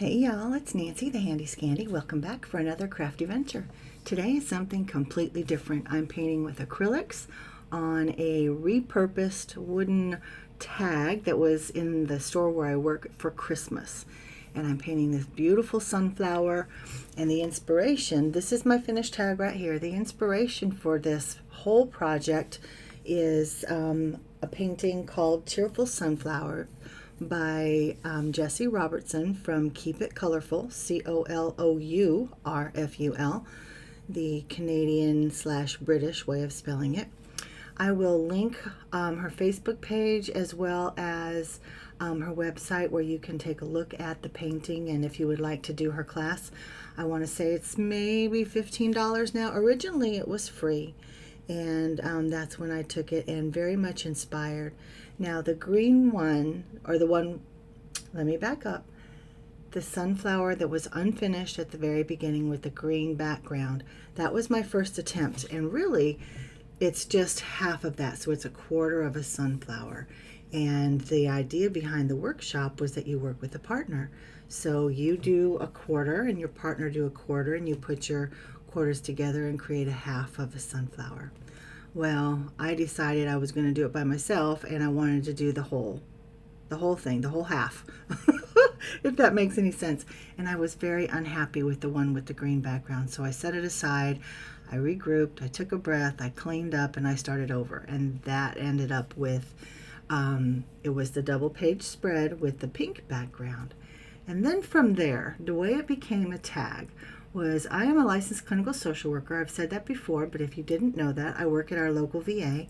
Hey y'all, it's Nancy the Handy Scandy. Welcome back for another crafty venture. Today is something completely different. I'm painting with acrylics on a repurposed wooden tag that was in the store where I work for Christmas. And I'm painting this beautiful sunflower, and the inspiration, this is my finished tag right here. The inspiration for this whole project is a painting called Cheerful Sunflower by Jessie Robertson from Keep It Colorful, Colourful, the Canadian/British way of spelling it. I will link her Facebook page as well as her website where you can take a look at the painting, and if you would like to do her class, I want to say it's maybe $15 now. Originally it was free, and that's when I took it, and very much inspired. Now the green one, or the one, let me back up, the sunflower that was unfinished at the very beginning with the green background, that was my first attempt, and really it's just half of that, so it's a quarter of a sunflower. And the idea behind the workshop was that you work with a partner. So you do a quarter and your partner do a quarter, and you put your quarters together and create a half of a sunflower. Well, I decided I was going to do it by myself, and I wanted to do the whole thing, the whole half, if that makes any sense. And I was very unhappy with the one with the green background, so I set it aside. I regrouped, I took a breath, I cleaned up, and I started over. And that ended up with, it was the double page spread with the pink background. And then from there, the way it became a tag was, I am a licensed clinical social worker. I've said that before, but if you didn't know that, I work at our local VA,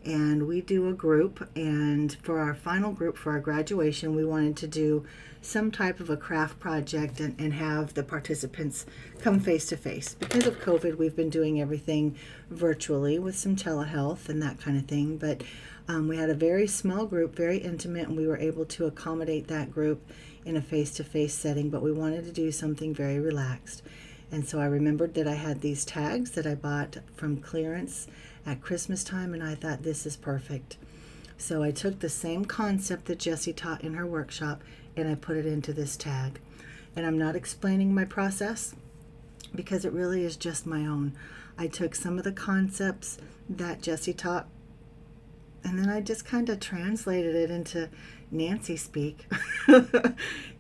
and we do a group, and for our final group for our graduation, we wanted to do some type of a craft project and have the participants come face to face. Because of COVID, we've been doing everything virtually with some telehealth and that kind of thing, but we had a very small group, very intimate, and we were able to accommodate that group in a face-to-face setting, but we wanted to do something very relaxed. And so I remembered that I had these tags that I bought from clearance at Christmas time, and I thought, this is perfect. So I took the same concept that Jessie taught in her workshop, and I put it into this tag. And I'm not explaining my process because it really is just my own. I took some of the concepts that Jessie taught, and then I just kind of translated it into Nancy speak,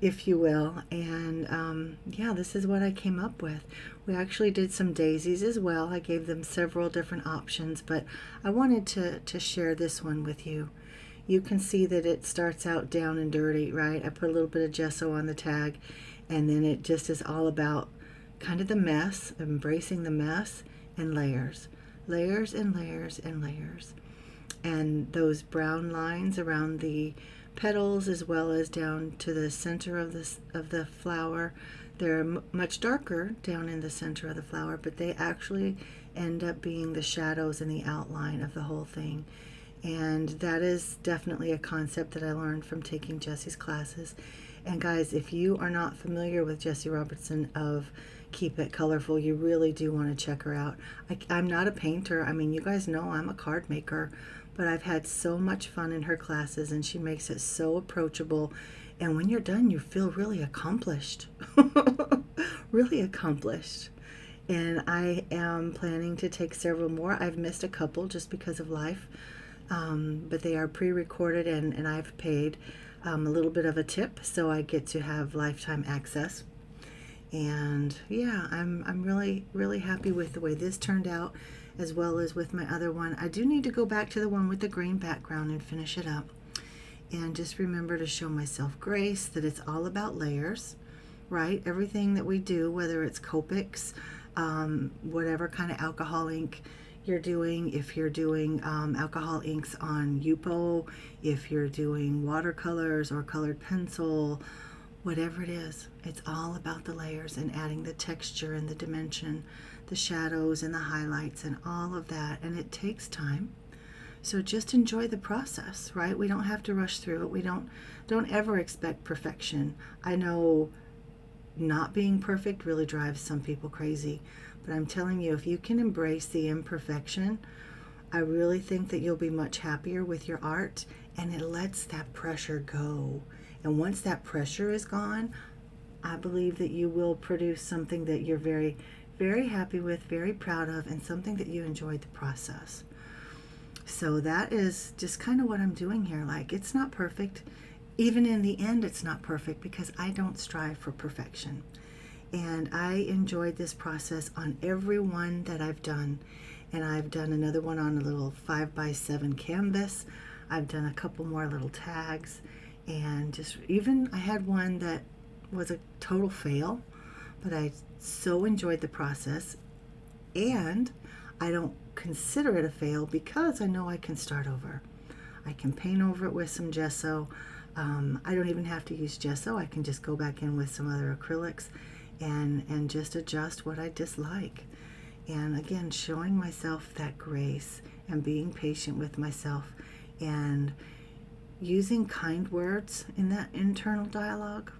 if you will. And yeah, this is what I came up with. We actually did some daisies as well. I gave them several different options, but I wanted to share this one with you. You can see that it starts out down and dirty, right? I put a little bit of gesso on the tag, and then it just is all about kind of the mess, embracing the mess, and layers. Layers and layers and layers. And those brown lines around the petals, as well as down to the center of the flower, they're much darker down in the center of the flower, but they actually end up being the shadows and the outline of the whole thing. And that is definitely a concept that I learned from taking Jessie's classes. And guys, if you are not familiar with Jessie Robertson of Keep It Colorful, you really do want to check her out. I'm not a painter. I mean, you guys know I'm a card maker, but I've had so much fun in her classes, and she makes it so approachable. And when you're done, you feel really accomplished. Really accomplished. And I am planning to take several more. I've missed a couple just because of life, but they are pre-recorded, and I've paid a little bit of a tip, so I get to have lifetime access. And yeah, I'm really, really happy with the way this turned out, as well as with my other one. I do need to go back to the one with the green background and finish it up. And just remember to show myself grace, that it's all about layers, right? Everything that we do, whether it's Copics, whatever kind of alcohol ink you're doing, if you're doing alcohol inks on Yupo, if you're doing watercolors or colored pencil, whatever it is, it's all about the layers and adding the texture and the dimension, the shadows and the highlights and all of that. And it takes time. So just enjoy the process, right? We don't have to rush through it. We don't ever expect perfection. I know not being perfect really drives some people crazy, but I'm telling you, if you can embrace the imperfection, I really think that you'll be much happier with your art, and it lets that pressure go. And once that pressure is gone, I believe that you will produce something that you're very, very happy with, very proud of, and something that you enjoyed the process. So that is just kind of what I'm doing here. Like, it's not perfect. Even in the end, it's not perfect because I don't strive for perfection. And I enjoyed this process on every one that I've done. And I've done another one on a little 5x7 canvas. I've done a couple more little tags. And just even I had one that was a total fail, but I so enjoyed the process. And I don't consider it a fail because I know I can start over. I can paint over it with some gesso. I don't even have to use gesso. I can just go back in with some other acrylics and just adjust what I dislike. And again, showing myself that grace and being patient with myself and using kind words in that internal dialogue.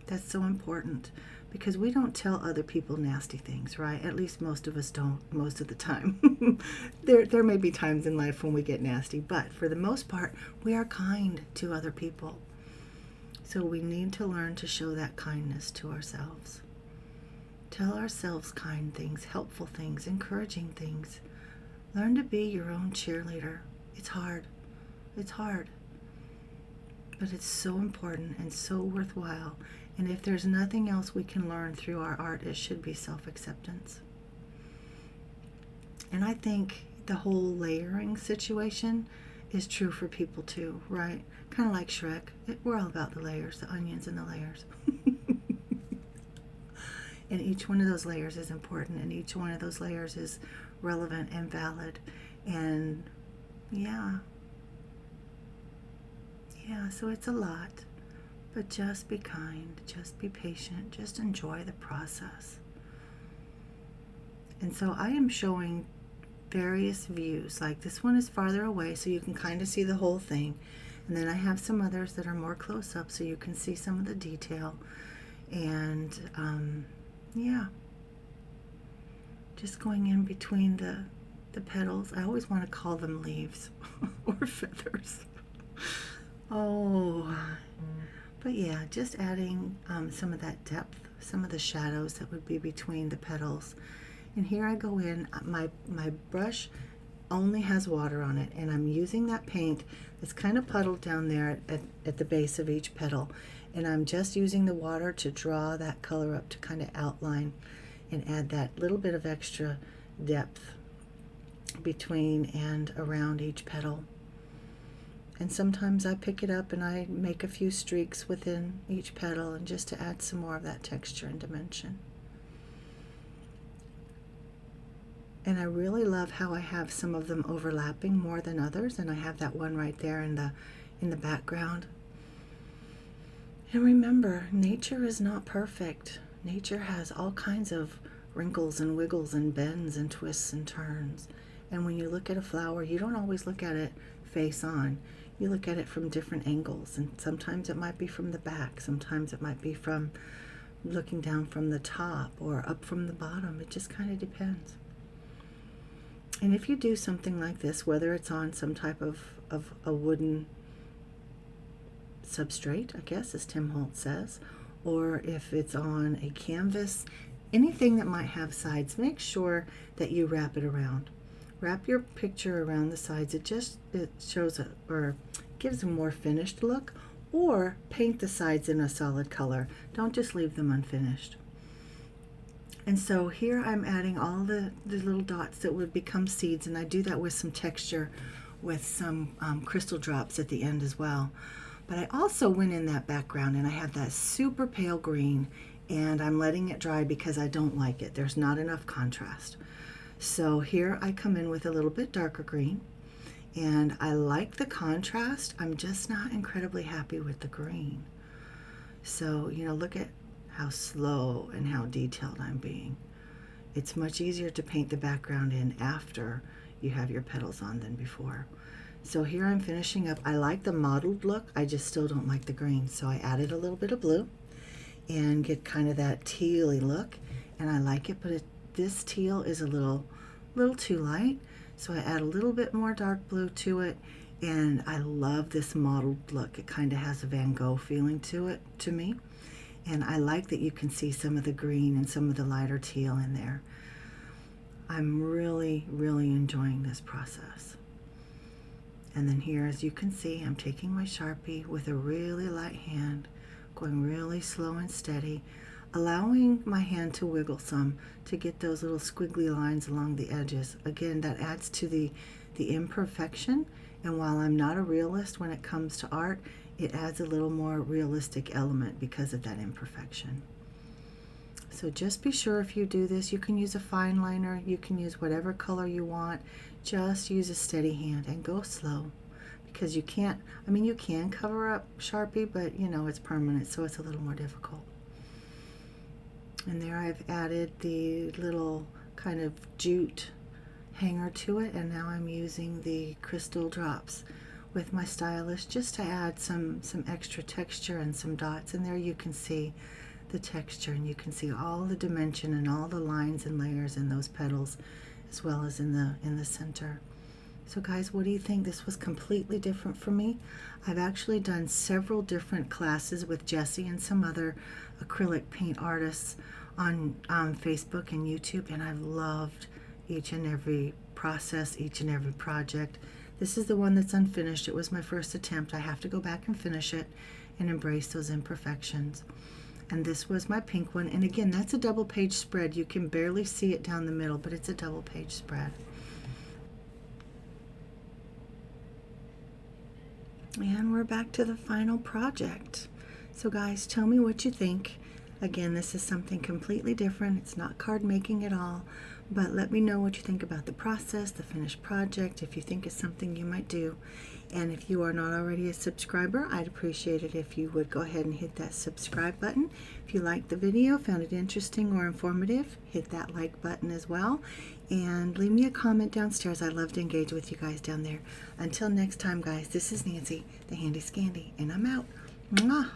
That's so important because we don't tell other people nasty things, right? At least most of us don't most of the time. There may be times in life when we get nasty, but for the most part, we are kind to other people. So we need to learn to show that kindness to ourselves. Tell ourselves kind things, helpful things, encouraging things. Learn to be your own cheerleader. It's hard. It's hard. But it's so important and so worthwhile. And if there's nothing else we can learn through our art, it should be self-acceptance. And I think the whole layering situation is true for people too, right? Kind of like Shrek. We're all about the layers, the onions and the layers. And each one of those layers is important, and each one of those layers is relevant and valid. And yeah, so it's a lot. But just be kind, just be patient, just enjoy the process. And so I am showing various views. Like this one is farther away, so you can kind of see the whole thing. And then I have some others that are more close up, so you can see some of the detail. And yeah, just going in between the petals. I always want to call them leaves or feathers. Oh, but yeah, just adding some of that depth, some of the shadows that would be between the petals. And here I go in, my brush only has water on it, and I'm using that paint that's kind of puddled down there at the base of each petal. And I'm just using the water to draw that color up, to kind of outline and add that little bit of extra depth between and around each petal. And sometimes I pick it up and I make a few streaks within each petal, and just to add some more of that texture and dimension. And I really love how I have some of them overlapping more than others, and I have that one right there in the background. And remember, nature is not perfect. Nature has all kinds of wrinkles and wiggles and bends and twists and turns. And when you look at a flower, you don't always look at it face on. You look at it from different angles, and sometimes it might be from the back, sometimes it might be from looking down from the top or up from the bottom. It just kind of depends. And if you do something like this, whether it's on some type of a wooden substrate, I guess, as Tim Holtz says, or if it's on a canvas, anything that might have sides, make sure that you wrap it around. Wrap your picture around the sides. It shows or gives a more finished look, or paint the sides in a solid color. Don't just leave them unfinished. And so here I'm adding all the little dots that would become seeds, and I do that with some texture, with some crystal drops at the end as well. But I also went in that background and I have that super pale green, and I'm letting it dry because I don't like it. There's not enough contrast. So here I come in with a little bit darker green, and I like the contrast. I'm just not incredibly happy with the green. So, look at how slow and how detailed I'm being. It's much easier to paint the background in after you have your petals on than before. So here I'm finishing up. I like the mottled look. I just still don't like the green. So I added a little bit of blue and get kind of that tealy look, and I like it, but this teal is a little too light. So I add a little bit more dark blue to it, and I love this mottled look. It kind of has a Van Gogh feeling to it, to me. And I like that you can see some of the green and some of the lighter teal in there. I'm really, really enjoying this process. And then here, as you can see, I'm taking my Sharpie with a really light hand, going really slow and steady, allowing my hand to wiggle some to get those little squiggly lines along the edges. Again, that adds to the imperfection, and while I'm not a realist when it comes to art, it adds a little more realistic element because of that imperfection. So just be sure if you do this, you can use a fine liner, you can use whatever color you want, just use a steady hand and go slow, because you can't, I mean, you can cover up Sharpie, but you know, it's permanent, so it's a little more difficult. And there I've added the little kind of jute hanger to it, and now I'm using the crystal drops with my stylus just to add some extra texture and some dots. And there you can see the texture, and you can see all the dimension and all the lines and layers in those petals, as well as in the center. So guys, what do you think? This was completely different for me. I've actually done several different classes with Jessie and some other acrylic paint artists on Facebook and YouTube, and I've loved each and every process, each and every project. This is the one that's unfinished. It was my first attempt. I have to go back and finish it and embrace those imperfections. And this was my pink one. And again, that's a double page spread. You can barely see it down the middle, but it's a double page spread. And we're back to the final project. So guys, tell me what you think. Again, this is something completely different. It's not card making at all, but let me know what you think about the process, the finished project, if you think it's something you might do. And if you are not already a subscriber, I'd appreciate it if you would go ahead and hit that subscribe button. If you liked the video, found it interesting or informative, hit that like button as well. And leave me a comment downstairs. I'd love to engage with you guys down there. Until next time, guys, this is Nancy, the Handy Scandy, and I'm out. Mwah!